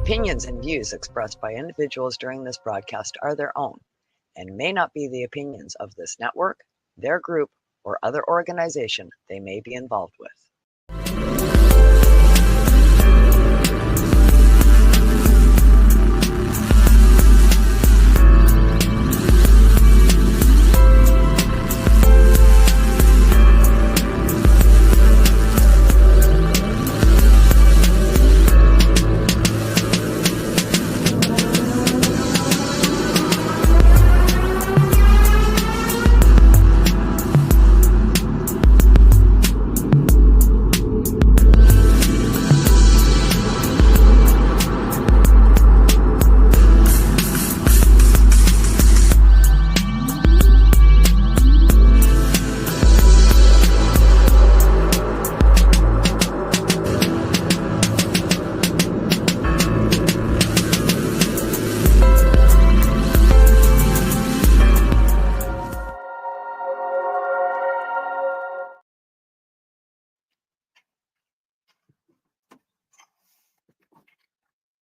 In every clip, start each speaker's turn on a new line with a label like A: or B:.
A: opinions and views expressed by individuals during this broadcast are their own and may not be the opinions of this network, their group, or other organization they may be involved with.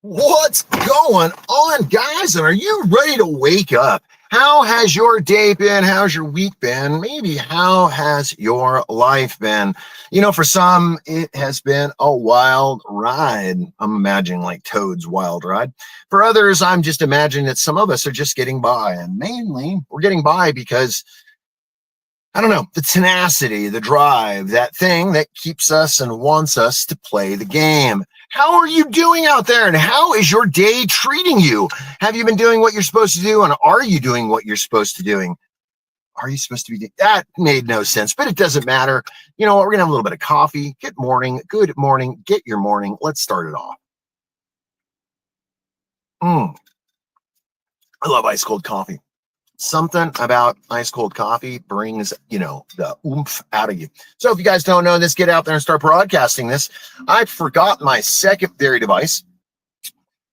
B: What's going on, guys? And are you ready to wake up? How has your day been? How's your week been? Maybe how has your life been? You know, for some, it has been a wild ride. I'm imagining like Toad's wild ride. For others, I'm just imagining that some of us are just getting by. And mainly, we're getting by because, I don't know, the tenacity, the drive, that thing that keeps us and wants us to play the game. How are you doing out there, and how is your day treating you? Have you been doing what you're supposed to do, and are you doing what you're supposed to doing? Are you supposed to be? That made no sense, but it doesn't matter. You know what? We're going to have a little bit of coffee. Good morning. Get your morning. Let's start it off. I love ice cold coffee. Something about ice cold coffee brings, the oomph out of you. So if you guys don't know this, get out there and start broadcasting this. I forgot my secondary device.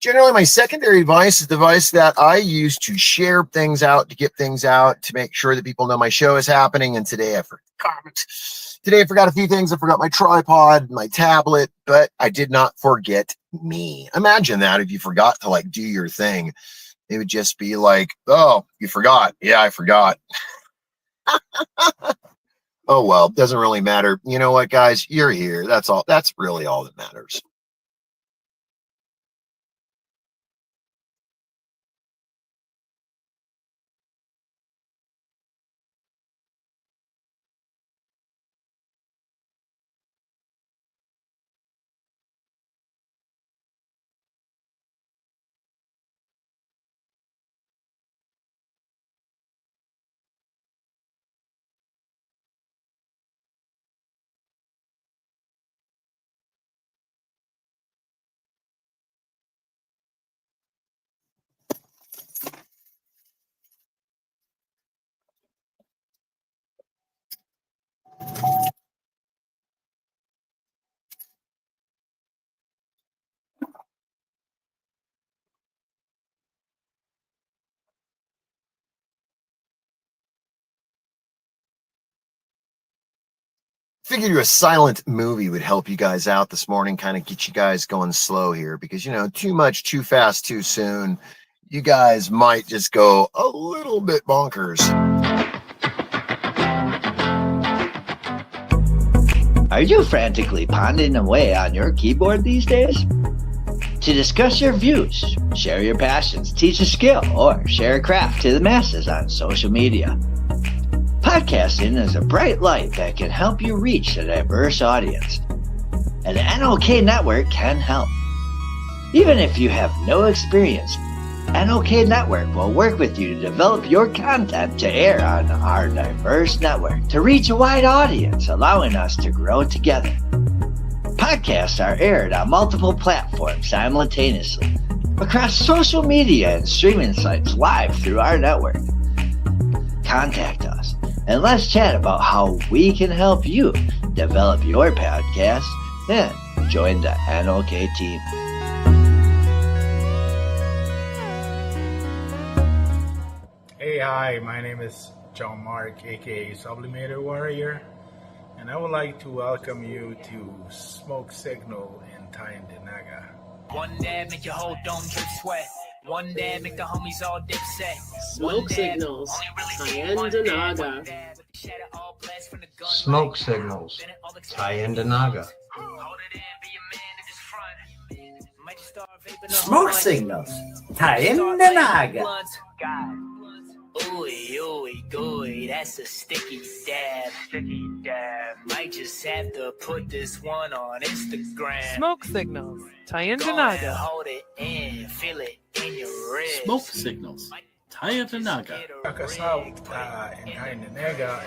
B: Generally, my secondary device is the device that I use to share things out, to get things out, to make sure that people know my show is happening. And today I forgot a few things. I forgot my tripod, my tablet, but I did not forget me. Imagine that if you forgot to do your thing. It would just be like, oh, you forgot. Yeah, I forgot. Oh, well, doesn't really matter. You know what, guys? You're here. That's all. That's really all that matters. Figured a silent movie would help you guys out this morning, kind of get you guys going slow here, because too much, too fast, too soon, you guys might just go a little bit bonkers.
C: Are you frantically pounding away on your keyboard these days? To discuss your views, share your passions, teach a skill, or share a craft to the masses on social media, podcasting is a bright light that can help you reach a diverse audience. And the NOK Network can help. Even if you have no experience, NOK Network will work with you to develop your content to air on our diverse network to reach a wide audience, allowing us to grow together. Podcasts are aired on multiple platforms simultaneously, across social media and streaming sites live through our network. Contact us and let's chat about how we can help you develop your podcast and join the NOK team.
D: Hey, hi, my name is John Mark, aka Sublimator Warrior, and I would like to welcome you to Smoke Signal in Taindenaga.
E: One dab make your whole dome drip sweat. One dab make the homies all dip set.
F: Smoke signals. Tayenda Naga.
G: Smoke signals. Tayenda Naga.
H: Smoke signals. Tayenda Naga.
E: Ooey, ooey, gooey, that's a sticky dab. Sticky dab. Might just have to put this one on Instagram.
I: Smoke signals. Tayenda
E: Go
I: Naga.
E: and hold it in, feel it in your wrist.
J: Smoke signals. Tayenda Naga.
D: Check us out in Tyndanega.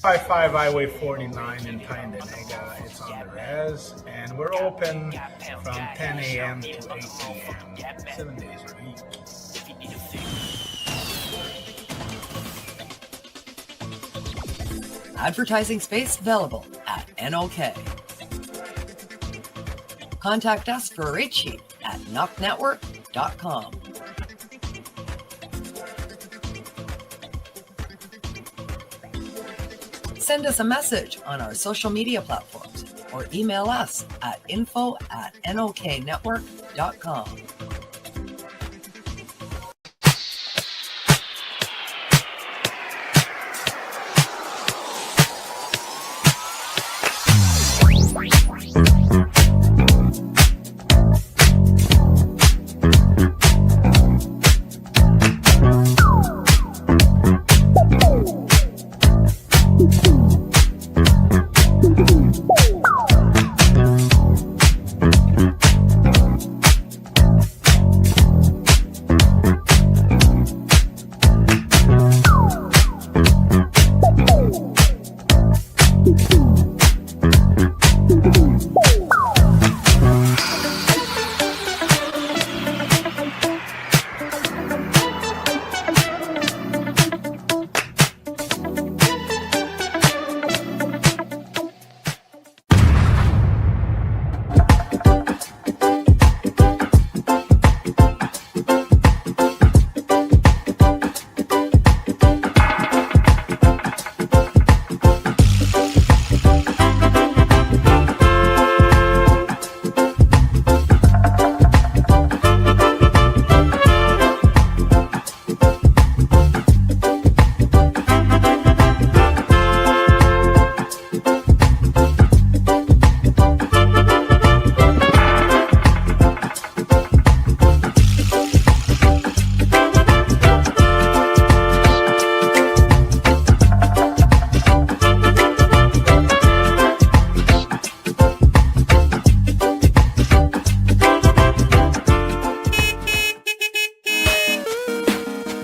D: 55 Highway 49 in Tyndanega. It's on the res, and we're open from 10 a.m. to 8 p.m. 7 days a week.
A: Advertising space available at NOK. Contact us for a rate sheet at knocknetwork.com. Send us a message on our social media platforms or email us at info@noknetwork.com.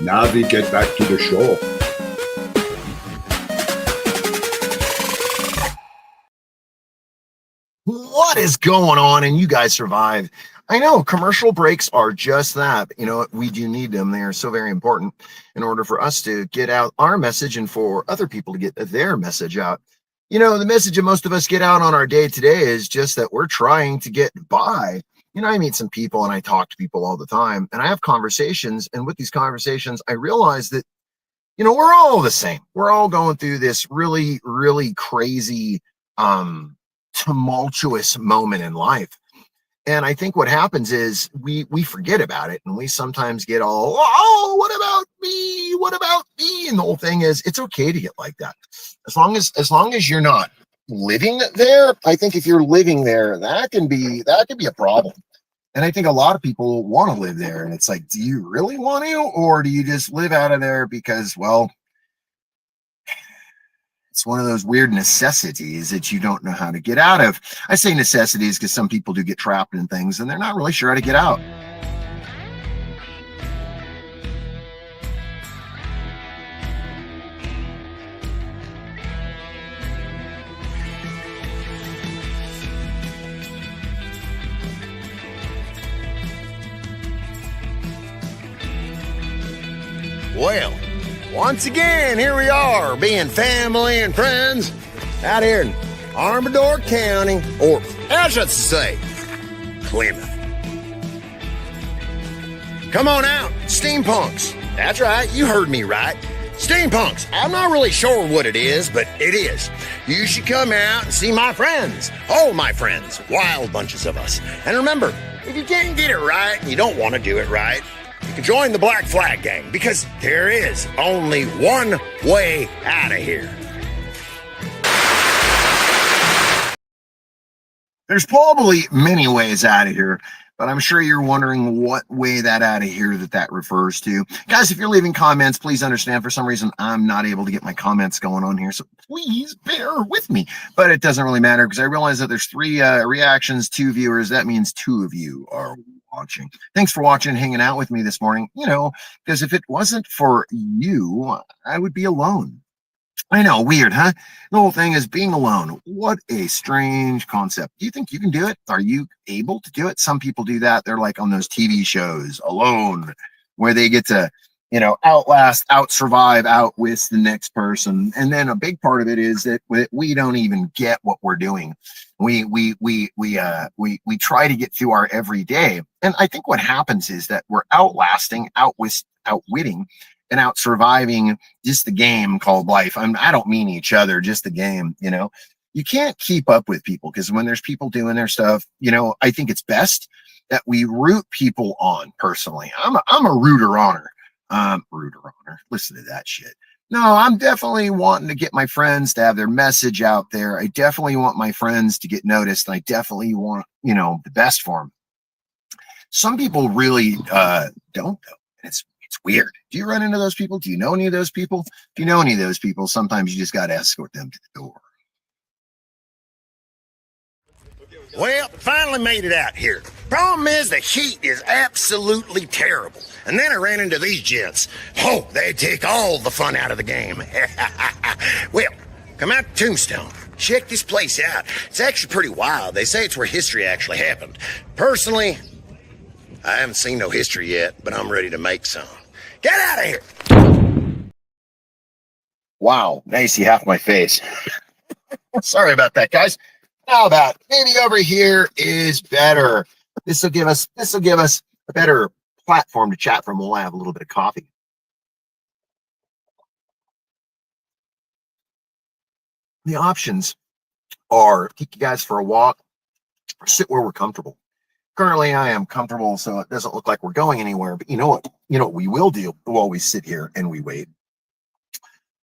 K: Now we get back to the show.
B: What is going on? And you guys survive. I know commercial breaks are just that. You know, we do need them. They are so very important in order for us to get out our message and for other people to get their message out. You know, the message that most of us get out on our day to day is just that we're trying to get by. You know, I meet some people and I talk to people all the time and I have conversations. And with these conversations, I realize that, you know, we're all the same. We're all going through this really, really crazy, tumultuous moment in life. And I think what happens is we forget about it and we sometimes get all, oh, what about me? What about me? And the whole thing is it's okay to get like that. As long as you're not living there, I think if you're living there, that can be a problem. And I think a lot of people want to live there. And it's like, do you really want to, or do you just live out of there because, well, it's one of those weird necessities that you don't know how to get out of. I say necessities because some people do get trapped in things and they're not really sure how to get out. Well, once again, here we are, being family and friends out here in Armador County, or I should say, Plymouth. Come on out, steampunks. That's right, you heard me right. Steampunks. I'm not really sure what it is, but it is. You should come out and see my friends. All my friends. Wild bunches of us. And remember,
L: If you can't get it right and you don't want to do it right, you can join the Black Flag Gang, because there is only one way out of here.
B: There's probably many ways out of here, but I'm sure you're wondering what way that out of here that refers to. Guys, if you're leaving comments, please understand for some reason I'm not able to get my comments going on here, so please bear with me. But it doesn't really matter because I realize that there's 3 reactions, 2 viewers. That means 2 of you are watching. Thanks for watching and hanging out with me this morning. You know, because if it wasn't for you, I would be alone. I know, weird, huh? The whole thing is being alone. What a strange concept. Do you think you can do it? Are you able to do it? Some people do that. They're like on those TV shows, Alone, where they get to, you know, outlast, out-survive, outwit the next person. And then a big part of it is that we don't even get what we're doing. We try to get through our everyday. And I think what happens is that we're outlasting, outwitting, and out surviving just the game called life. I don't mean each other, just the game. You know, you can't keep up with people because when there's people doing their stuff, you know, I think it's best that we root people on. Personally, I'm a rooter honor. Listen to that shit. No, I'm definitely wanting to get my friends to have their message out there. I definitely want my friends to get noticed. I definitely want, you know, the best for them. Some people really don't though. It's weird. Do you run into those people? Do you know any of those people? If you know any of those people, sometimes you just got to escort them to the door.
L: Well, finally made it out here. Problem is the heat is absolutely terrible. And then I ran into these gents. Oh, they take all the fun out of the game. Well, come out to Tombstone. Check this place out. It's actually pretty wild. They say it's where history actually happened. Personally, I haven't seen no history yet, but I'm ready to make some. Get out of here!
B: Wow, now you see half my face. Sorry about that, guys. How about maybe over here is better? This will give us a better platform to chat from. We'll have a little bit of coffee. The options are take you guys for a walk or sit where we're comfortable. Currently, I am comfortable, so it doesn't look like we're going anywhere. But you know what? You know what we will do while we sit here and we wait.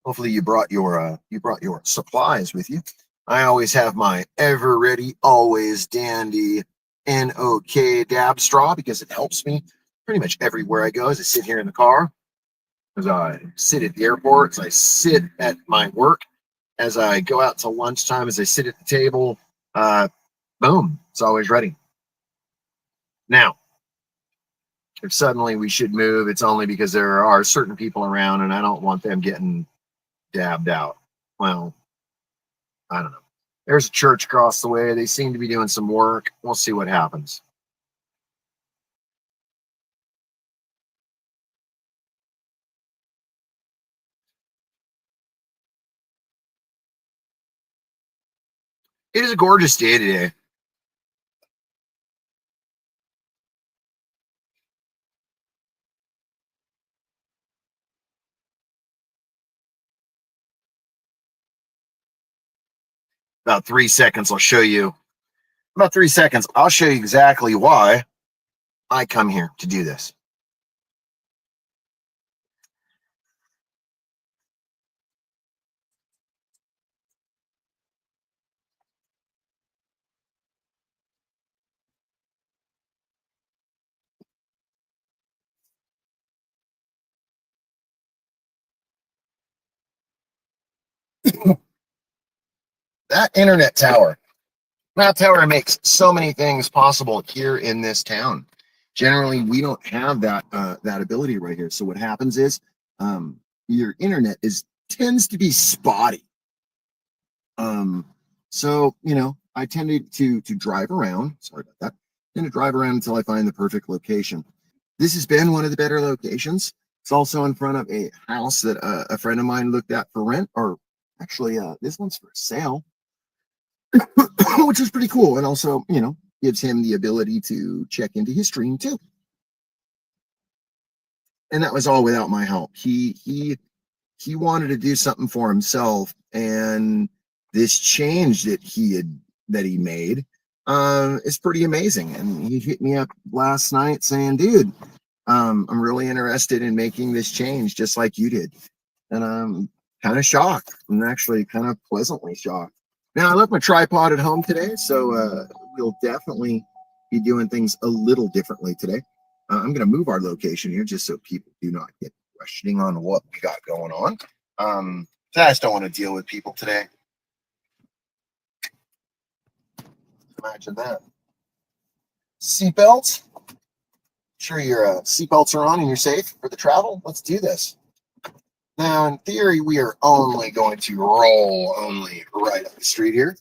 B: Hopefully, you brought your supplies with you. I always have my ever ready, always dandy NOK dab straw because it helps me pretty much everywhere I go. As I sit here in the car, as I sit at the airport, as I sit at my work, as I go out to lunchtime, as I sit at the table, boom, it's always ready. Now, if suddenly we should move, it's only because there are certain people around and I don't want them getting dabbed out. Well, I don't know. There's a church across the way. They seem to be doing some work. We'll see what happens. It is a gorgeous day today. About 3 seconds, I'll show you. About 3 seconds, I'll show you exactly why I come here to do this. That internet tower. That tower makes so many things possible here in this town. Generally, we don't have that ability right here. So what happens is your internet tends to be spotty. So you know, I tended to drive around. Sorry about that. I'm gonna drive around until I find the perfect location. This has been one of the better locations. It's also in front of a house that a friend of mine looked at for rent, or actually, this one's for sale. Which is pretty cool, and also, you know, gives him the ability to check into his stream too. And that was all without my help. He wanted to do something for himself, and this change that he made is pretty amazing. And he hit me up last night saying, dude, I'm really interested in making this change just like you did. And I'm kind of shocked. I'm actually kind of pleasantly shocked. Now, I left my tripod at home today, so we'll definitely be doing things a little differently today. I'm going to move our location here just so people do not get questioning on what we got going on. I just don't want to deal with people today. Imagine that. Seatbelts. Sure your seatbelts are on and you're safe for the travel. Let's do this. Now, in theory, we are only going to roll only right up the street here.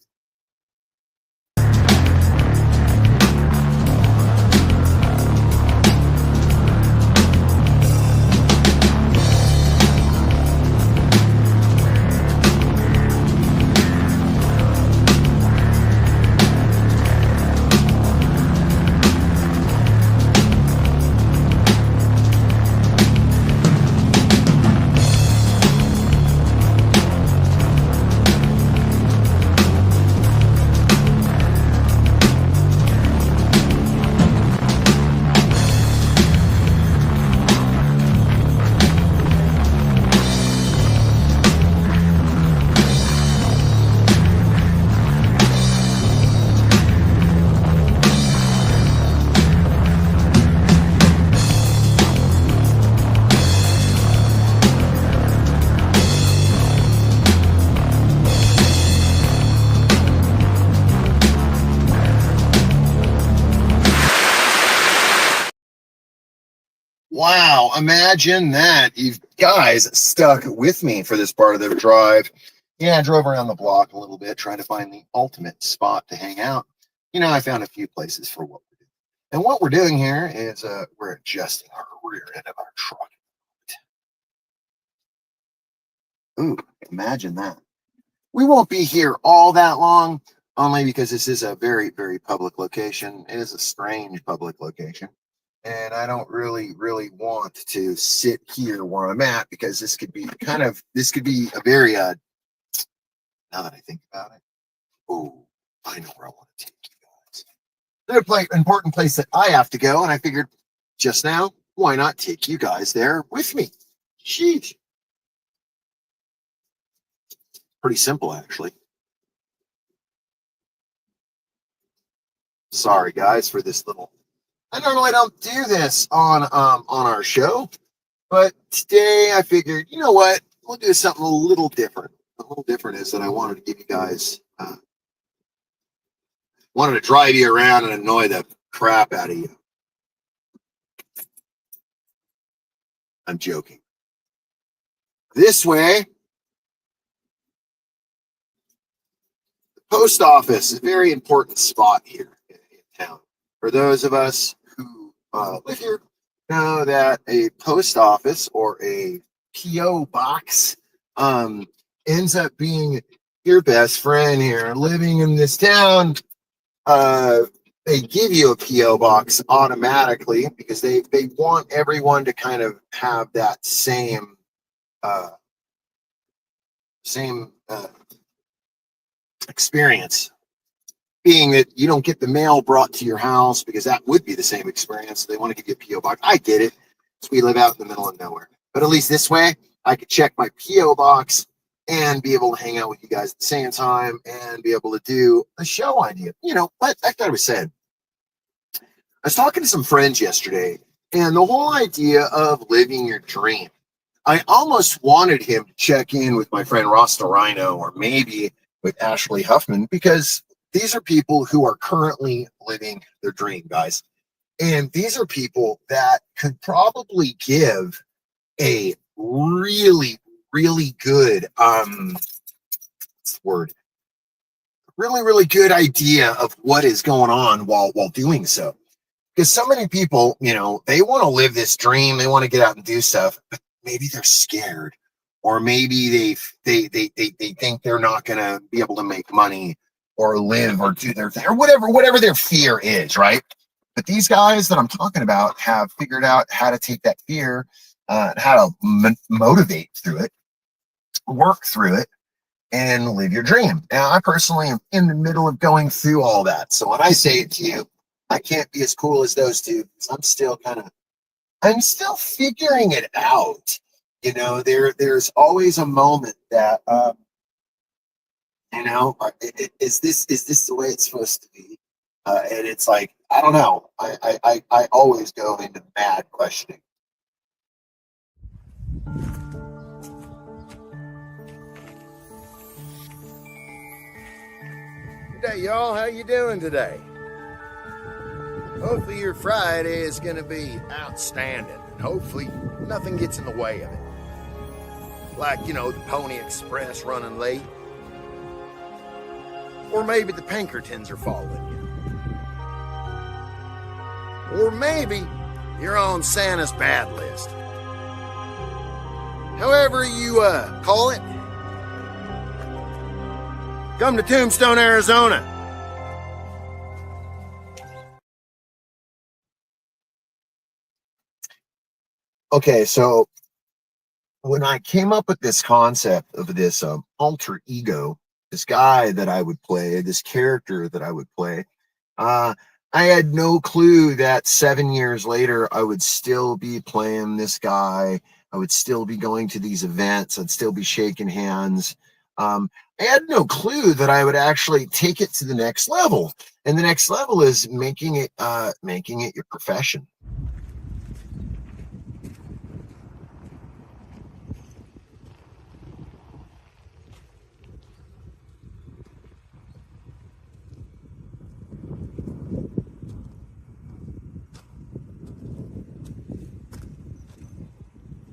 B: Wow, imagine that. You guys stuck with me for this part of the drive. Yeah, I drove around the block a little bit trying to find the ultimate spot to hang out. You know, I found a few places for what we're doing. And what we're doing here is we're adjusting our rear end of our truck. Ooh, imagine that. We won't be here all that long, only because this is a very, very public location. It is a strange public location. And I don't really want to sit here where I'm at because this could be a very, now that I think about it, oh, I know where I want to take you guys. There's an important place that I have to go, and I figured just now, why not take you guys there with me? Sheesh. Pretty simple, actually. Sorry, guys, for this little. I normally don't do this on our show, but today I figured, you know what, we'll do something a little different. A little different is that I wanted to give you guys, wanted to drive you around and annoy the crap out of you. I'm joking. This way, the post office is a very important spot here in town. For those of us who live here, know that a post office or a P.O. box ends up being your best friend here. Living in this town, they give you a P.O. box automatically because they want everyone to kind of have that same experience. Being that you don't get the mail brought to your house because that would be the same experience. They want to give you a P.O. box. I get it. So we live out in the middle of nowhere. But at least this way, I could check my P.O. box and be able to hang out with you guys at the same time and be able to do a show idea. You know, like I was saying, I was talking to some friends yesterday, and the whole idea of living your dream, I almost wanted him to check in with my friend Rasta Rhino or maybe with Ashley Huffman, because these are people who are currently living their dream, guys. And these are people that could probably give a really, really good, really good idea of what is going on while doing so. Because so many people, you know, they want to live this dream, they want to get out and do stuff, but maybe they're scared, or maybe they think they're not going to be able to make money or live or do their thing or whatever their fear is, right? But these guys that I'm talking about have figured out how to take that fear, how to motivate through it, work through it, and live your dream. Now, I personally am in the middle of going through all that. So when I say it to you, I can't be as cool as those two, because I'm still figuring it out. You know, there's always a moment that, is this the way it's supposed to be? And it's like, I don't know. I always go into mad questioning.
L: Good day, y'all. How you doing today? Hopefully your Friday is going to be outstanding. And hopefully nothing gets in the way of it. Like, the Pony Express running late. Or maybe the Pinkertons are following you. Or maybe you're on Santa's bad list. However you call it, come to Tombstone, Arizona.
B: Okay, so when I came up with this concept of this alter ego, this guy that I would play, this character that I would play, I had no clue that 7 years later I would still be playing this guy. I would still be going to these events. I'd still be shaking hands. I had no clue that I would actually take it to the next level. And the next level is making it your profession.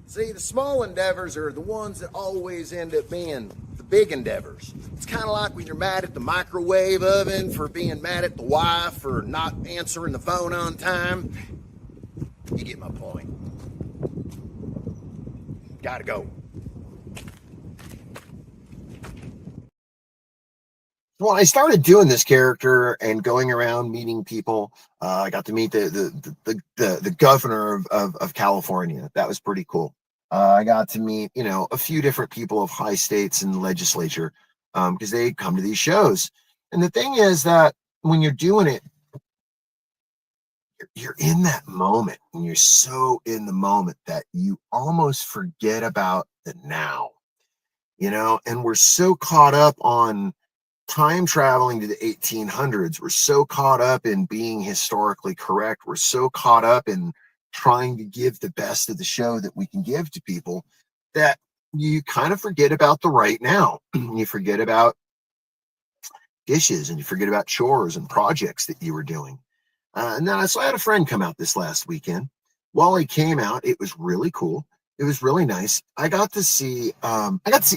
L: See, the small endeavors are the ones that always end up being the big endeavors. It's kind of like when you're mad at the microwave oven for being mad at the wife for not answering the phone on time. You get my point. Gotta go.
B: Well, I started doing this character and going around meeting people. I got to meet the governor of California. That was pretty cool. I got to meet, a few different people of high states and legislature, because they come to these shows. And the thing is that when you're doing it, you're in that moment, and you're so in the moment that you almost forget about the now, and we're so caught up on time traveling to the 1800s. We're so caught up in being historically correct. We're so caught up in trying to give the best of the show that we can give to people that you kind of forget about the right now. You forget about dishes, and you forget about chores and projects that you were doing. And then so I had a friend come out this last weekend. While he came out, it was really cool. It was really nice. I got to see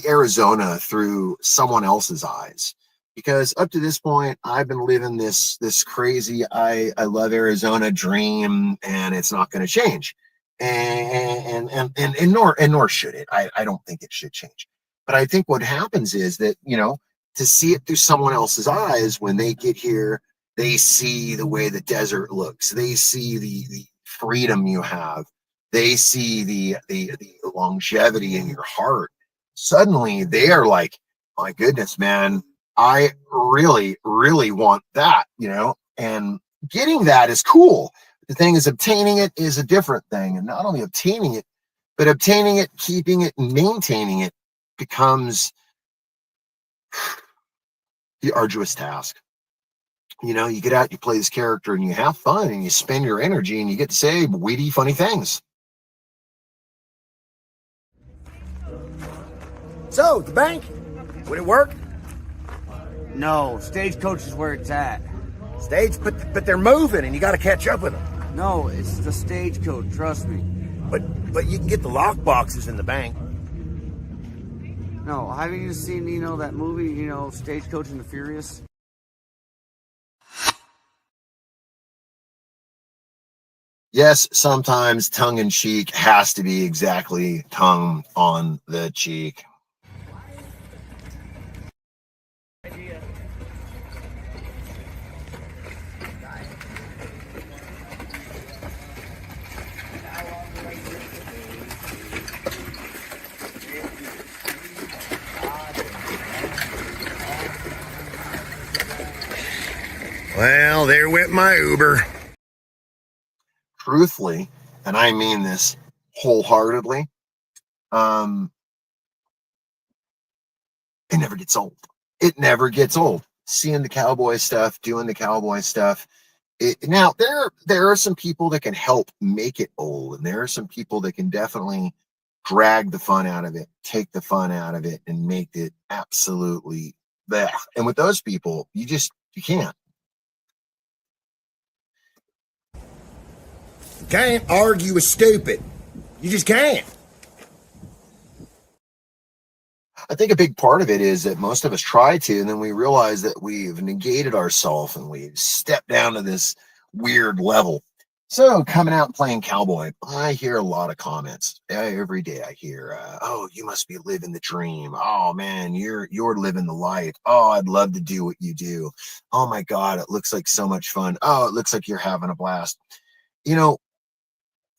B: Arizona through someone else's eyes. Because up to this point, I've been living this crazy I love Arizona dream, and it's not going to change, and nor should it. I don't think it should change. But I think what happens is that to see it through someone else's eyes, when they get here, they see the way the desert looks. They see the freedom you have. They see the longevity in your heart. Suddenly, they are like, my goodness, man. I really, really want that, and getting that is cool. The thing is, obtaining it is a different thing. And not only obtaining it, but obtaining it, keeping it, and maintaining it becomes the arduous task. You get out, you play this character, and you have fun, and you spend your energy, and you get to say witty, funny things.
L: So, the bank, would it work?
M: No, Stagecoach is where it's at.
L: But they're moving, and you got to catch up with them.
M: No, it's the Stagecoach, trust me.
L: But you can get the lock boxes in the bank.
M: No, haven't you seen, that movie, Stagecoach and the Furious?
B: Yes, sometimes tongue-in-cheek has to be exactly tongue on the cheek.
L: Well, there went my Uber.
B: Truthfully, and I mean this wholeheartedly, it never gets old. It never gets old. Seeing the cowboy stuff, doing the cowboy stuff. Now, there are some people that can help make it old, and there are some people that can definitely drag the fun out of it, take the fun out of it, and make it absolutely bleh. And with those people, you can't.
L: You can't argue with stupid. You just can't.
B: I think a big part of it is that most of us try to, and then we realize that we've negated ourselves and we've stepped down to this weird level. So coming out and playing cowboy, I hear a lot of comments every day. I hear, "Oh, you must be living the dream. Oh man, you're living the life. Oh, I'd love to do what you do. Oh my God, it looks like so much fun. Oh, it looks like you're having a blast." You know,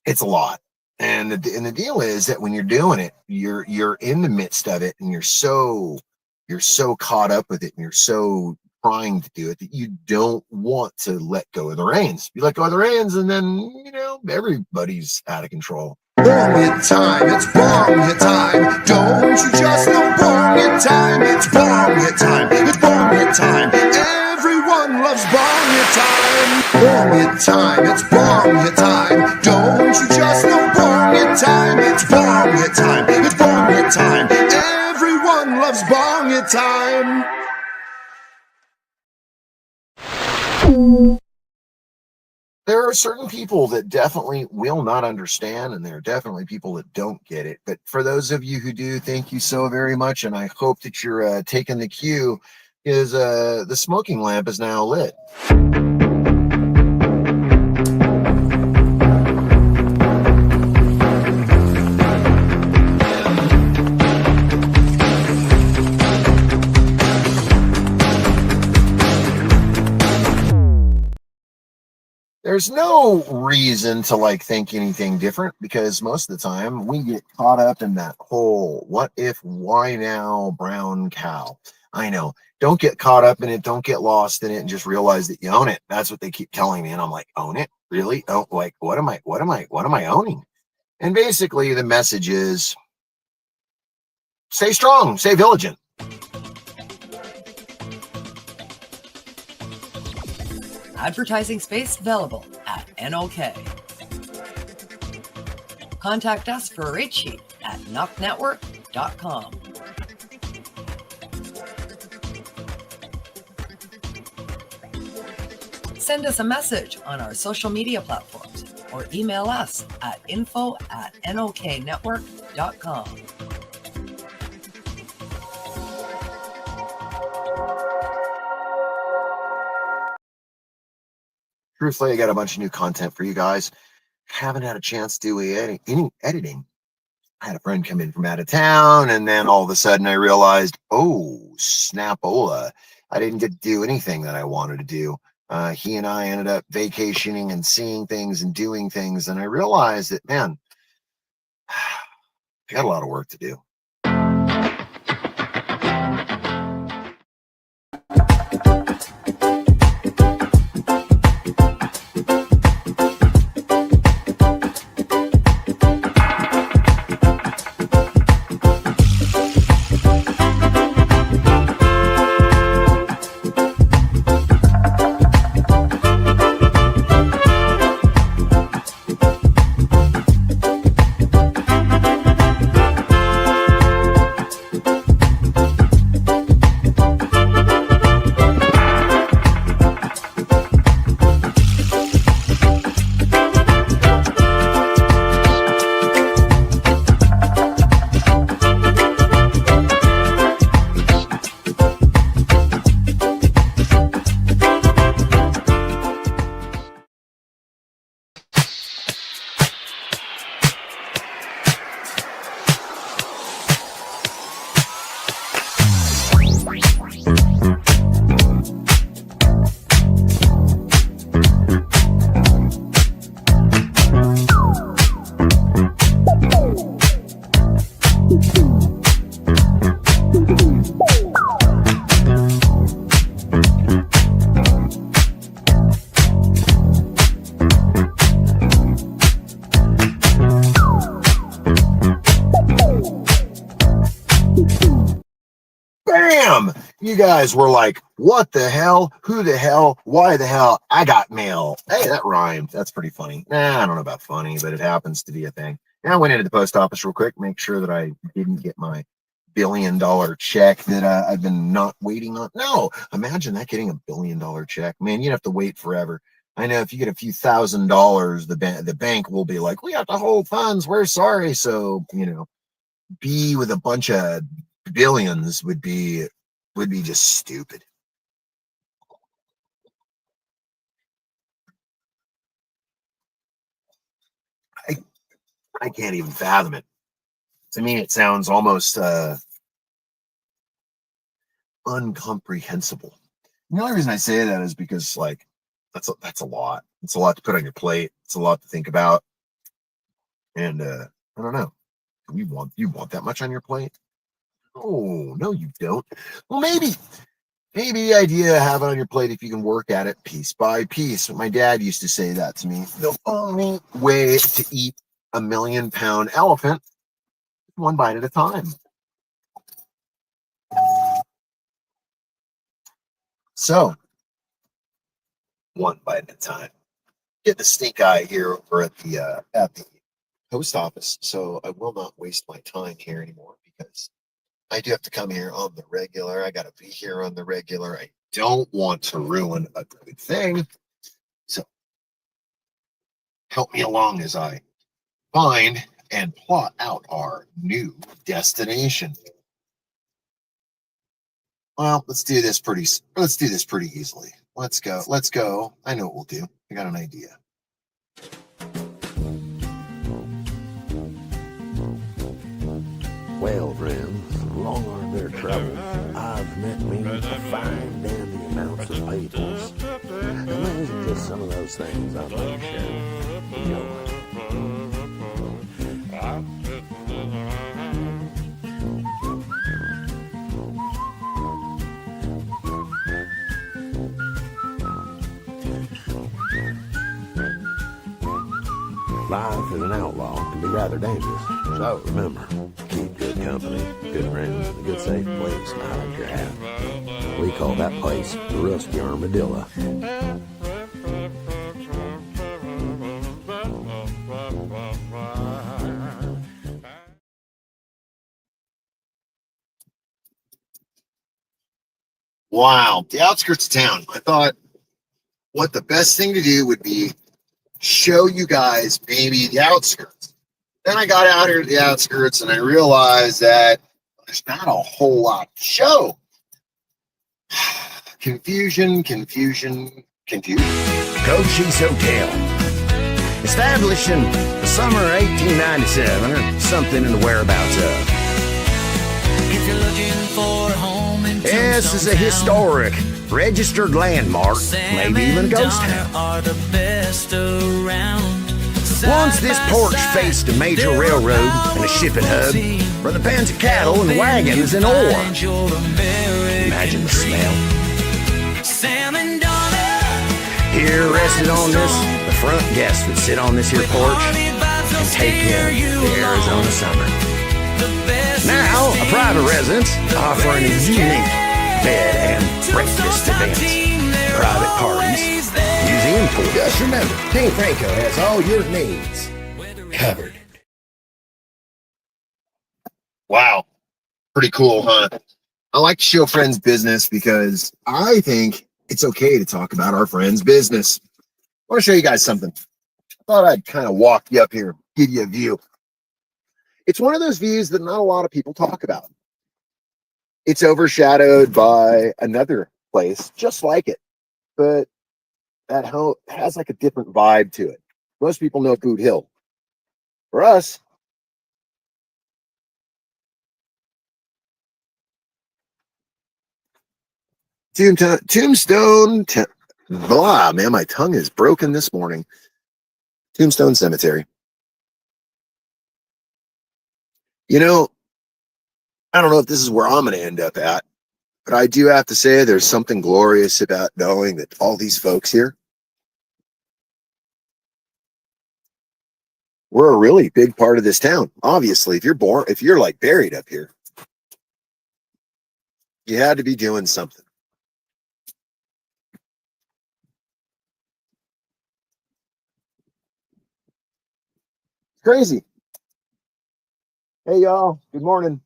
B: it's a lot. And the deal is that when you're doing it, you're in the midst of it, and you're so caught up with it, and you're so trying to do it that you don't want to let go of the reins. You let go of the reins, and then everybody's out of control.
N: Bong it time, it's bong it time. Don't you just know bong it time? It's bong it time, it's bong it time. Everyone loves bong it time. Bong it time, it's bong it time. Don't you just know bong it time? It's bong it time, it's bong it time. Everyone loves bong it time.
B: There are certain people that definitely will not understand, and there are definitely people that don't get it. But for those of you who do, thank you so very much, and I hope that you're taking the cue, because the smoking lamp is now lit. There's no reason to think anything different, because most of the time we get caught up in that whole what if, why now, brown cow. I know. Don't get caught up in it. Don't get lost in it, and just realize that you own it. That's what they keep telling me. And I'm like, own it? Really? Oh, what am I owning? And basically the message is stay strong, stay vigilant.
A: Advertising space available at NOK. Contact us for a rate sheet at knocknetwork.com. Send us a message on our social media platforms or email us at info@noknetwork.com.
B: Truthfully, I got a bunch of new content for you guys. Haven't had a chance to do any editing. I had a friend come in from out of town, and then all of a sudden I realized, oh, snapola. I didn't get to do anything that I wanted to do. He and I ended up vacationing and seeing things and doing things, and I realized that, man, I got a lot of work to do. You guys were like, what the hell? Who the hell? Why the hell? I got mail. Hey, that rhymed. That's pretty funny. I don't know about funny, but it happens to be a thing. And I went into the post office real quick, make sure that I didn't get my $1 billion check that I've been not waiting on. No, imagine that, getting $1 billion check. Man, you'd have to wait forever. I know if you get a few $1,000s, the bank will be like, we have to hold funds. We're sorry. So, be with a bunch of billions would be just stupid. I can't even fathom it. To me, it sounds almost incomprehensible. The only reason I say that is because, like, that's a lot. It's a lot to put on your plate. It's a lot to think about. And I don't know. You want that much on your plate? Oh, no, you don't. Well, maybe the idea of having it on your plate, if you can work at it piece by piece. My dad used to say that to me. The only way to eat a 1 million pound elephant, one bite at a time. So, one bite at a time. Get the stink eye here over at the post office, so I will not waste my time here anymore because I do have to come here on the regular. I got to be here on the regular. I don't want to ruin a good thing. So help me along as I find and plot out our new destination. Well, let's do this pretty easily. Let's go. I know what we'll do. I got an idea.
O: Well, friends, long are their travels. I've met me a fine dandy amounts of peoples. And those are just some of those things I'd like to share with you. Life as an outlaw can be rather dangerous, so remember, keep good company, good friends, and a good safe place to hide your hat. We call that place the Rusty Armadillo.
B: Wow, the outskirts of town. I thought what the best thing to do would be show you guys maybe the outskirts. Then I got out here to the outskirts and I realized that there's not a whole lot to show. Confusion.
P: Cochise Hotel. Established in the summer of 1897 or something in the whereabouts of.
E: If you're looking for a home in
P: This is a historic, registered landmark, maybe even a ghost town. Once this porch faced a major railroad and a shipping hub for the pens of cattle and wagons and ore. Imagine the smell. Here rested on this, the front guests would sit on this here porch and take in the Arizona summer. Now, a private residence offering a unique bed and breakfast events, private parties, museum tours. Just remember, King Franco has all your needs covered.
B: Wow, pretty cool, huh? I like to show friends business because I think it's okay to talk about our friends' business. I want to show you guys something. I thought I'd kind of walk you up here, give you a view. It's one of those views that not a lot of people talk about. It's overshadowed by another place just like it, but that has like a different vibe to it. Most people know Boot Hill. For us, Tombstone, blah, man, my tongue is broken this morning. Tombstone Cemetery. You know, I don't know if this is where I'm going to end up at, but I do have to say there's something glorious about knowing that all these folks here were a really big part of this town. Obviously, if you're like buried up here, You had to be doing something. Crazy. Hey, y'all. Good morning.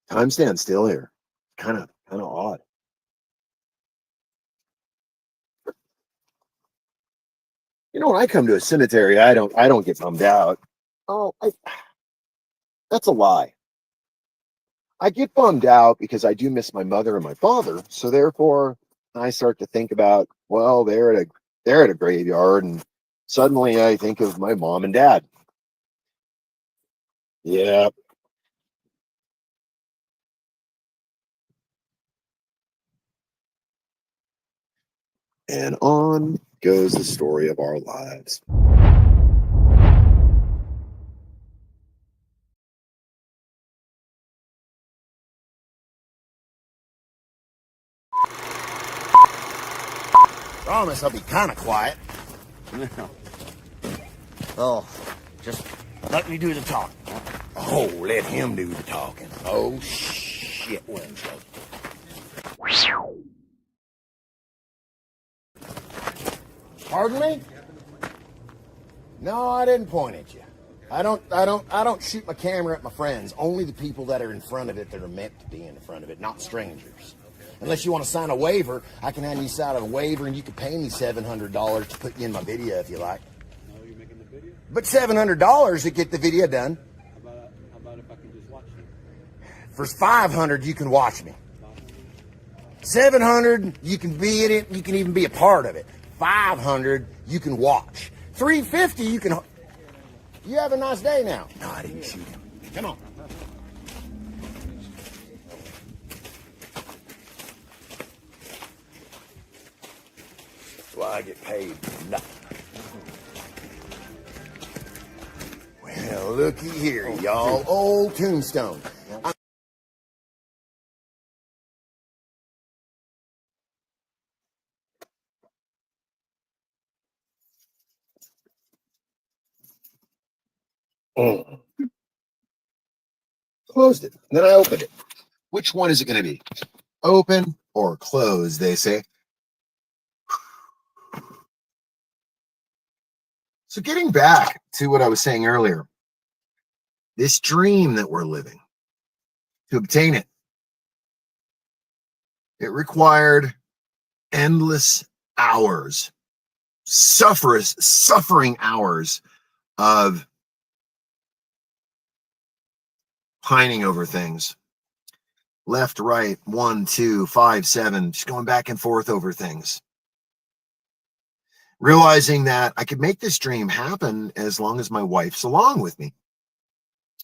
B: Time stands still here. Kind of odd. You know, when I come to a cemetery, I don't get bummed out. Oh, that's a lie. I get bummed out because I do miss my mother and my father. So therefore, I start to think about, well, they're at a graveyard, and suddenly I think of my mom and dad. Yeah. And on goes the story of our lives.
L: Promise I'll be kind of quiet. Oh, just let me do the talking. Oh, let him do the talking. Oh, shit, Wednesday. Pardon me? No, I didn't point at you. I don't shoot my camera at my friends. Only the people that are in front of it that are meant to be in front of it, not strangers. Unless you want to sign a waiver, I can have you sign a waiver and you can pay me $700 to put you in my video if you like.
K: No, you're making the video?
L: But $700 to get the video done.
K: How about if I can just watch you?
L: For $500, you can watch me. $700, you can be in it. You can even be a part of it. $500, you can watch. $350, you can. You have a nice day now. No, I didn't shoot him. Come on. That's why I get paid nothing. Well, looky here, y'all. Old Tombstone.
B: Closed it. And then I opened it. Which one is it going to be? Open or close, they say. So getting back to what I was saying earlier, this dream that we're living, to obtain it, it required endless hours, suffering hours of pining over things. Left, right, 1, 2, 5, 7, just going back and forth over things. Realizing that I could make this dream happen as long as my wife's along with me.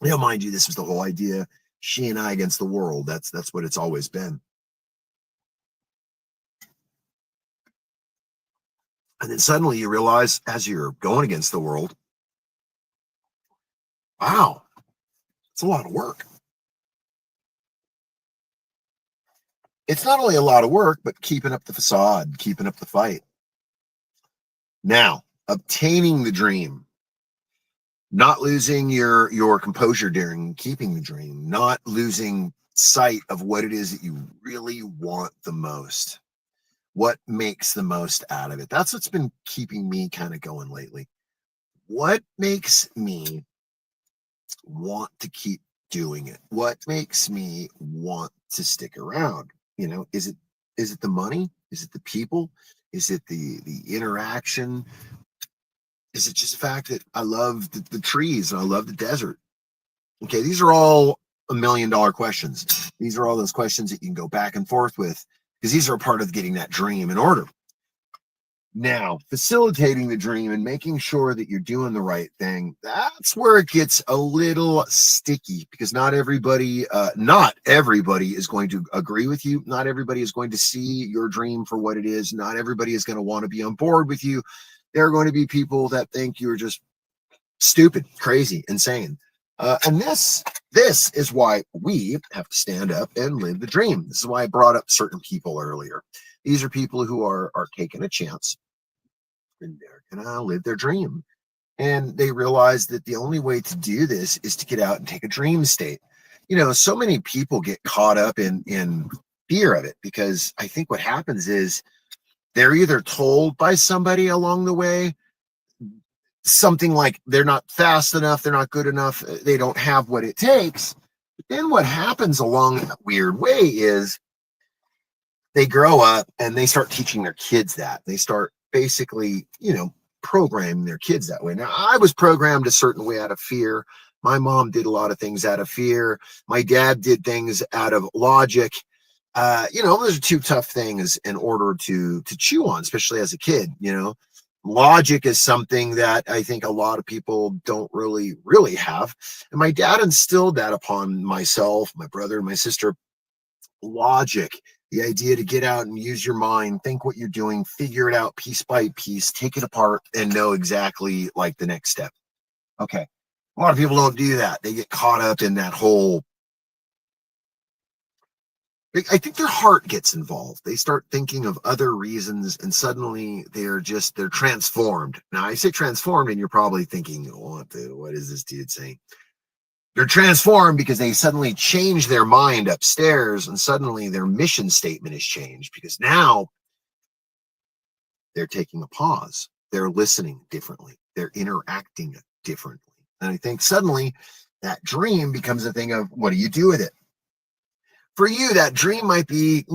B: You know, mind you, this was the whole idea. She and I against the world. That's what it's always been. And then suddenly you realize, as you're going against the world, wow, it's a lot of work. It's not only a lot of work, but keeping up the facade, keeping up the fight. Now, obtaining the dream, not losing your composure during keeping the dream, not losing sight of what it is that you really want the most, what makes the most out of it. That's what's been keeping me kind of going lately. What makes me want to keep doing it? What makes me want to stick around? You know, is it the money? Is it the people? Is it the interaction? Is it just the fact that I love the trees and I love the desert? Okay, these are all $1 million questions. These are all those questions that you can go back and forth with, because these are a part of getting that dream in order. Now, facilitating the dream and making sure that you're doing the right thing, that's where it gets a little sticky, because not everybody is going to agree with you. Not everybody is going to see your dream for what it is. Not everybody is going to want to be on board with you. There are going to be people that think you're just stupid, crazy, insane. And this is why we have to stand up and live the dream. This is why I brought up certain people earlier. These are people who are taking a chance, and they're gonna live their dream. And they realize that the only way to do this is to get out and take a dream state. You know, so many people get caught up in fear of it, because I think what happens is they're either told by somebody along the way something like they're not fast enough, they're not good enough, they don't have what it takes. But then what happens along that weird way is they grow up and they start teaching their kids that. They start basically, programming their kids that way. Now, I was programmed a certain way out of fear. My mom did a lot of things out of fear. My dad did things out of logic. Those are two tough things in order to chew on, especially as a kid. Logic is something that I think a lot of people don't really have. And my dad instilled that upon myself, my brother, and my sister. Logic, the idea to get out and use your mind, think what you're doing, figure it out piece by piece, take it apart, and know exactly like the next step. Okay. A lot of people don't do that. They get caught up in that whole. I think their heart gets involved. They start thinking of other reasons, and suddenly they're transformed. Now, I say transformed, and you're probably thinking, what is this dude saying? They're transformed because they suddenly change their mind upstairs, and suddenly their mission statement has changed, because now they're taking a pause. They're listening differently. They're interacting differently. And I think suddenly that dream becomes a thing of, what do you do with it? For you, that dream might be,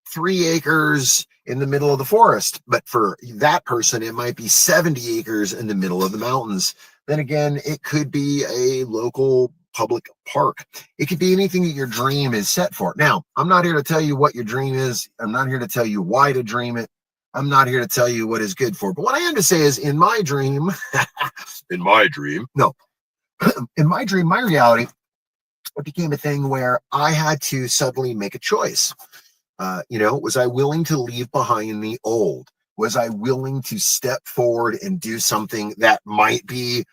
B: 3 acres in the middle of the forest. But for that person, it might be 70 acres in the middle of the mountains. Then again, it could be a local public park. It could be anything that your dream is set for. Now, I'm not here to tell you what your dream is. I'm not here to tell you why to dream it. I'm not here to tell you what is good for. But what I am to say is, in my dream, my reality, it became a thing where I had to suddenly make a choice. Was I willing to leave behind the old? Was I willing to step forward and do something that might be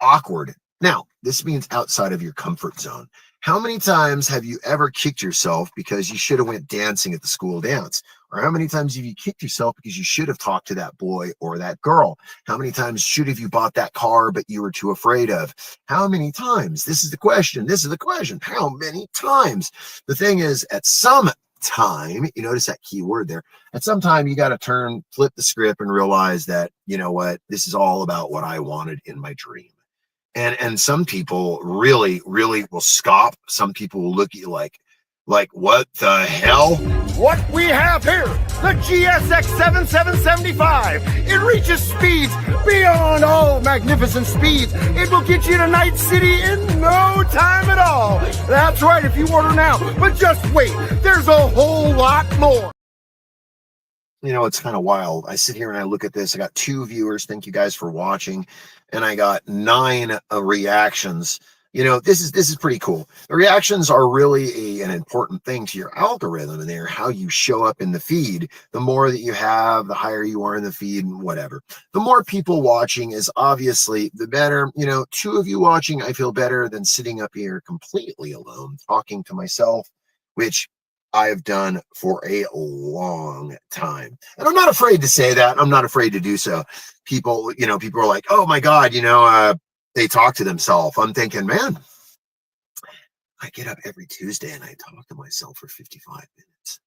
B: awkward? Now, this means outside of your comfort zone. How many times have you ever kicked yourself because you should have went dancing at the school dance? Or how many times have you kicked yourself because you should have talked to that boy or that girl? How many times should have you bought that car but you were too afraid of? How many times? This is the question. How many times? The thing is, at some time, you notice that key word there, at some time you got to flip the script and realize that, this is all about what I wanted in my dream. And some people really will scoff. Some people will look at you like, what the hell?
L: What we have here, the GSX 7775. It reaches speeds beyond all magnificent speeds. It will get you to Night City in no time at all. That's right, if you order now. But just wait, there's a whole lot more.
B: It's kind of wild. I sit here and I look at this. I got 2 viewers. Thank you guys for watching. And I got 9 reactions. This is pretty cool. The reactions are really an important thing to your algorithm, and they're how you show up in the feed. The more that you have, the higher you are in the feed, and whatever. The more people watching is obviously the better. 2 of you watching, I feel better than sitting up here completely alone talking to myself, which I have done for a long time. And I'm not afraid to say that. I'm not afraid to do so. People are like, oh my God, they talk to themselves. I'm thinking, man, I get up every Tuesday and I talk to myself for 55 minutes.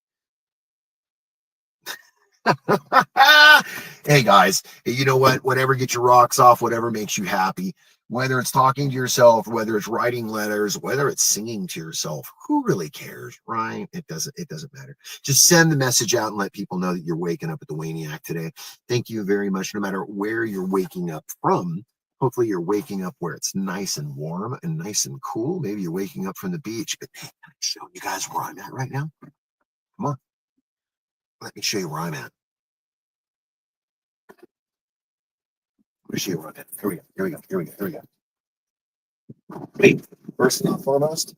B: Hey guys, you know what? Whatever gets your rocks off, whatever makes you happy, whether it's talking to yourself, whether it's writing letters, whether it's singing to yourself, who really cares, right? It doesn't matter. Just send the message out and let people know that you're waking up at the Wayniac today. Thank you very much. No matter where you're waking up from, hopefully you're waking up where it's nice and warm and nice and cool. Maybe you're waking up from the beach, but hey, can I show you guys where I'm at right now? Come on. Let me show you where I'm at. Here we go. Wait, first and foremost,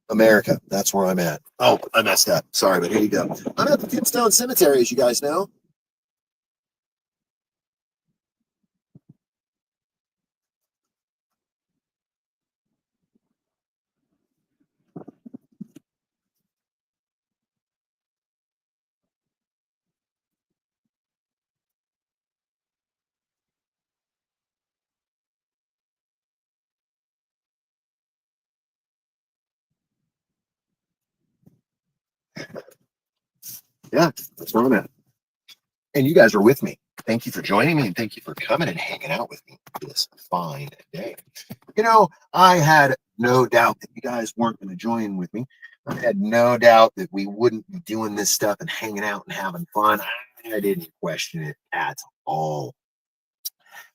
B: America. That's where I'm at. Oh, I messed up. Sorry, but here you go. I'm at the Tombstone Cemetery, as you guys know. Yeah, that's where I'm at. And you guys are with me. Thank you for joining me, and thank you for coming and hanging out with me this fine day. You know, I had no doubt that you guys weren't going to join with me. I had no doubt that we wouldn't be doing this stuff and hanging out and having fun. I didn't question it at all.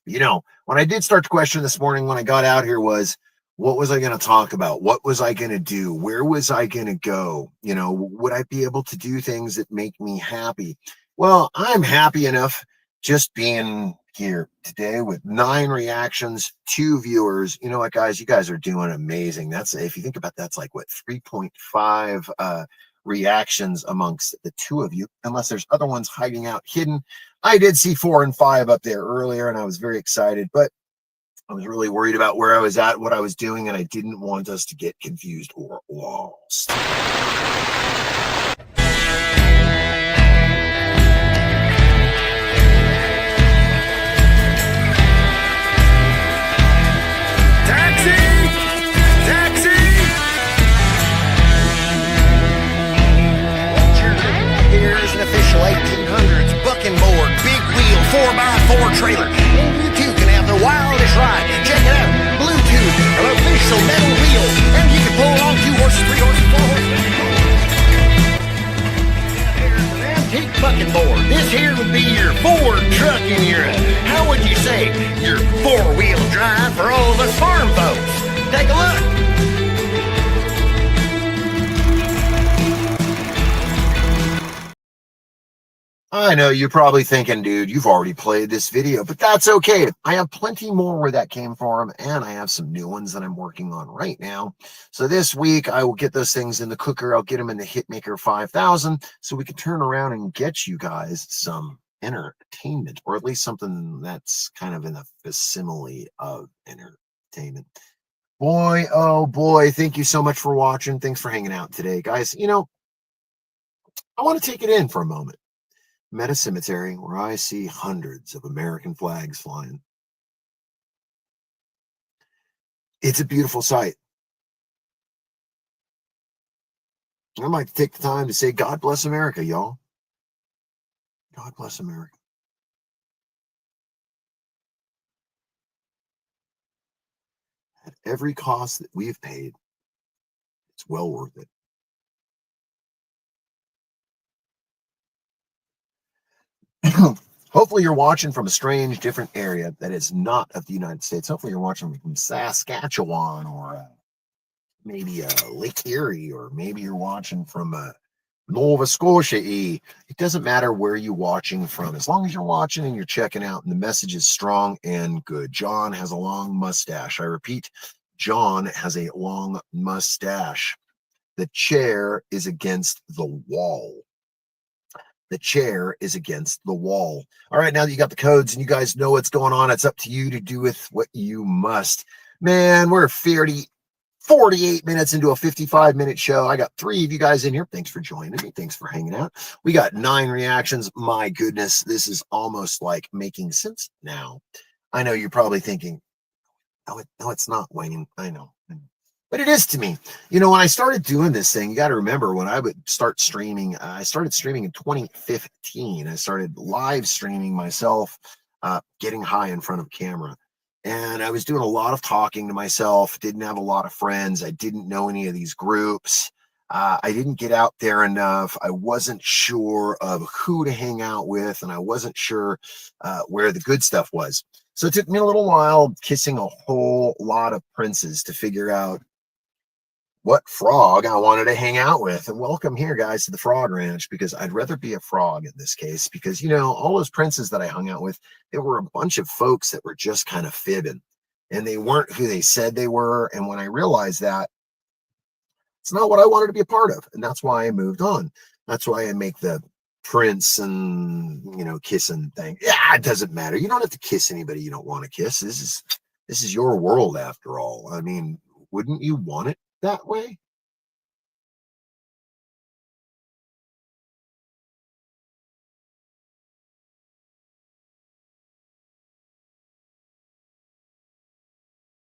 B: You know, when I did start to question this morning when I got out here was, what was I going to talk about? What was I going to do? Where was I going to go? You know, would I be able to do things that make me happy? Well, I'm happy enough just being here today with 9 reactions, 2 viewers. You know what, guys? You guys are doing amazing. That's, if you think about that's like what, 3.5 reactions amongst the 2 of you, unless there's other ones hiding out hidden. I did see 4 and 5 up there earlier, and I was very excited, but I was really worried about where I was at, what I was doing, and I didn't want us to get confused or lost.
L: Here's an official 1800s bucking board, big wheel, 4x4 trailer. And you too can have the wildest ride. Check it out, Bluetooth, an official metal wheel. And you can pull along 2 horses, 3 horses, 4 horses. Here's an antique bucking board. This here would be your Ford truck in your, how would you say, your 4-wheel drive for all of us farm folks. Take a look.
B: I know you're probably thinking, dude, you've already played this video, but that's okay. I have plenty more where that came from, and I have some new ones that I'm working on right now. So this week, I will get those things in the cooker. I'll get them in the Hitmaker 5000 so we can turn around and get you guys some entertainment, or at least something that's kind of in the facsimile of entertainment. Boy, oh boy, thank you so much for watching. Thanks for hanging out today, guys. You know, I want to take it in for a moment. I'm at a cemetery where I see hundreds of American flags flying. It's a beautiful sight. I might take the time to say, God bless America, y'all. God bless America. At every cost that we've paid, it's well worth it. Hopefully you're watching from a strange, different area that is not of the United States. Hopefully you're watching from Saskatchewan, or maybe Lake Erie, or maybe you're watching from Nova Scotia. It doesn't matter where you're watching from, as long as you're watching and you're checking out and the message is strong and good. John has a long mustache. I repeat, John has a long mustache. The chair is against the wall. The chair is against the wall. All right, now that you got the codes and you guys know what's going on, it's up to you to do with what you must. Man, we're 48 minutes into a 55-minute show. I got 3 of you guys in here. Thanks for joining me. Thanks for hanging out. We got 9 reactions. My goodness, this is almost like making sense now. I know you're probably thinking, no, it's not, Wayne. I know. But it is to me. You know, when I started doing this thing, you got to remember when I would start streaming, I started streaming in 2015. I started live streaming myself, getting high in front of camera. And I was doing a lot of talking to myself, didn't have a lot of friends. I didn't know any of these groups. I didn't get out there enough. I wasn't sure of who to hang out with, and I wasn't sure where the good stuff was. So it took me a little while kissing a whole lot of princes to figure out what frog I wanted to hang out with. And welcome here, guys, to the Frog Ranch, because I'd rather be a frog in this case, because, you know, all those princes that I hung out with, they were a bunch of folks that were just kind of fibbing, and they weren't who they said they were. And when I realized that, it's not what I wanted to be a part of, and that's why I moved on. That's why I make the prince and, you know, kissing thing. Yeah, it doesn't matter. You don't have to kiss anybody you don't want to kiss. This is your world after all. I mean, wouldn't you want it that way?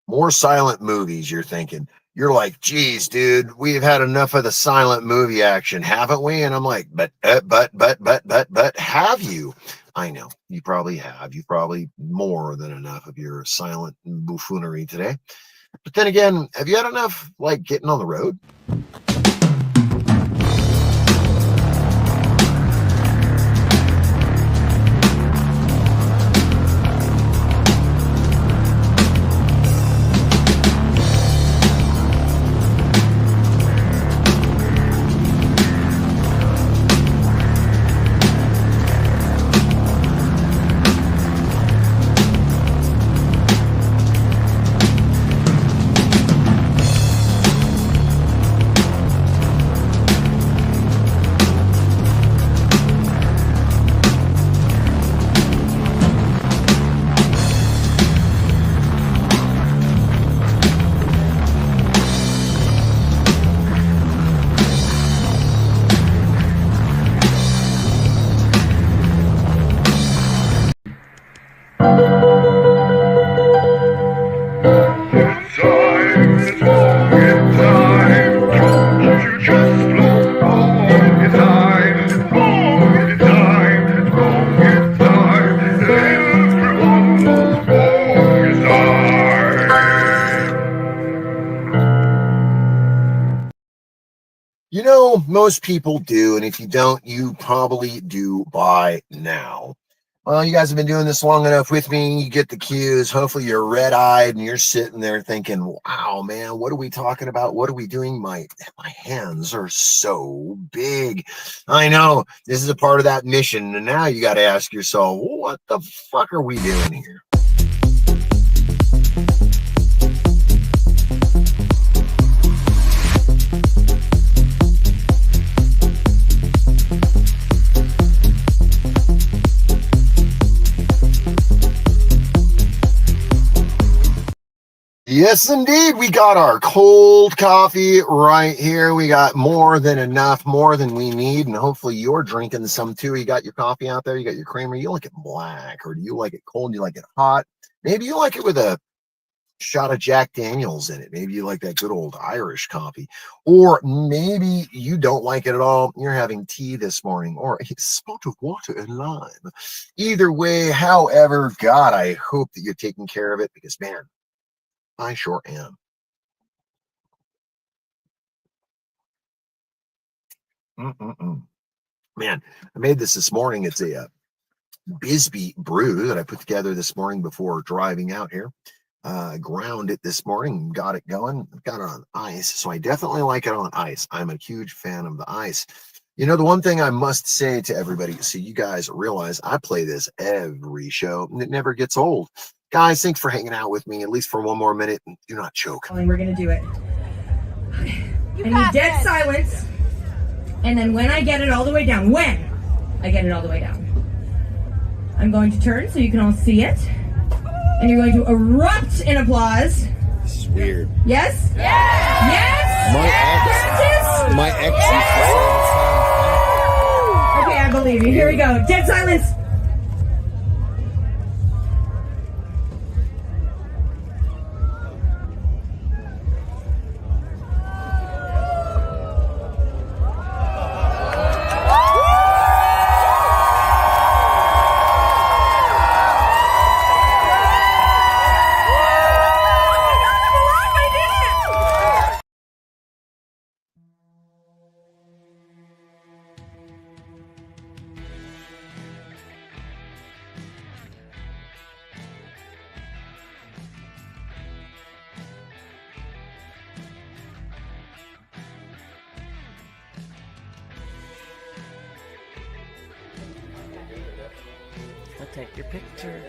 B: More silent movies, you're thinking. You're like, geez, dude, we've had enough of the silent movie action, haven't we? And I'm like, but, have you? I know you probably have. You probably more than enough of your silent buffoonery today. But then again, have you had enough, like, getting on the road? You know, most people do, and if you don't, you probably do by now. Well, you guys have been doing this long enough with me. You get the cues. Hopefully you're red-eyed and you're sitting there thinking, wow, man, what are we talking about? What are we doing? My hands are so big. I know this is a part of that mission. And now you got to ask yourself, what the fuck are we doing here? Yes, indeed. We got our cold coffee right here. We got more than enough, more than we need. And hopefully you're drinking some too. You got your coffee out there. You got your creamer. You like it black, or do you like it cold? Do you like it hot? Maybe you like it with a shot of Jack Daniels in it. Maybe you like that good old Irish coffee. Or maybe you don't like it at all. You're having tea this morning, or a spot of water and lime. Either way, however, God, I hope that you're taking care of it, because, man, I sure am. Man, I made this morning. It's a Bisbee brew that I put together this morning before driving out here. Ground it this morning, got it going, got it on ice. So I definitely like it on ice. I'm a huge fan of the ice. You know, the one thing I must say to everybody, so you guys realize I play this every show and it never gets old. Guys, thanks for hanging out with me, at least for one more minute. Do not choke.
Q: We're going to do it. I need dead silence. And then when I get it all the way down, I'm going to turn so you can all see it. And you're going to erupt in applause.
R: This is weird.
Q: Yes? Yes! Yes!
R: My ex.
Q: Okay, I believe you. Here we go. Dead silence.
I: I'll take your picture.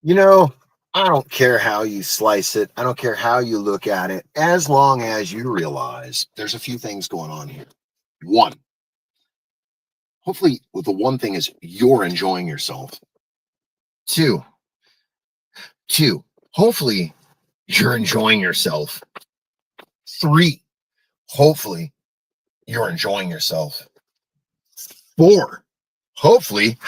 B: You know, I don't care how you slice it. I don't care how you look at it, as long as you realize there's a few things going on here. One, hopefully the one thing is you're enjoying yourself. Two, hopefully you're enjoying yourself. Three, hopefully you're enjoying yourself. Four, hopefully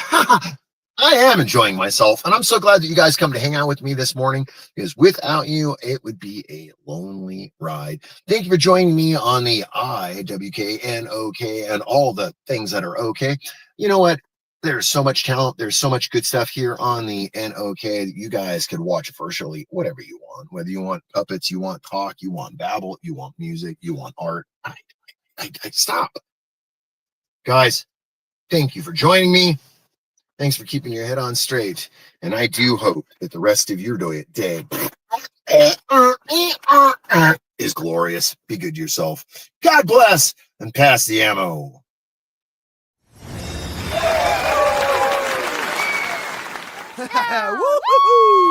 B: I am enjoying myself, and I'm so glad that you guys come to hang out with me this morning, because without you, it would be a lonely ride. Thank you for joining me on the IWKNOK and all the things that are okay. You know what? There's so much talent. There's so much good stuff here on the NOK that you guys could watch virtually whatever you want. Whether you want puppets, you want talk, you want babble, you want music, you want art. I stop. Guys, thank you for joining me. Thanks for keeping your head on straight. And I do hope that the rest of your day is glorious. Be good to yourself. God bless, and pass the ammo.
N: Woo-hoo-hoo!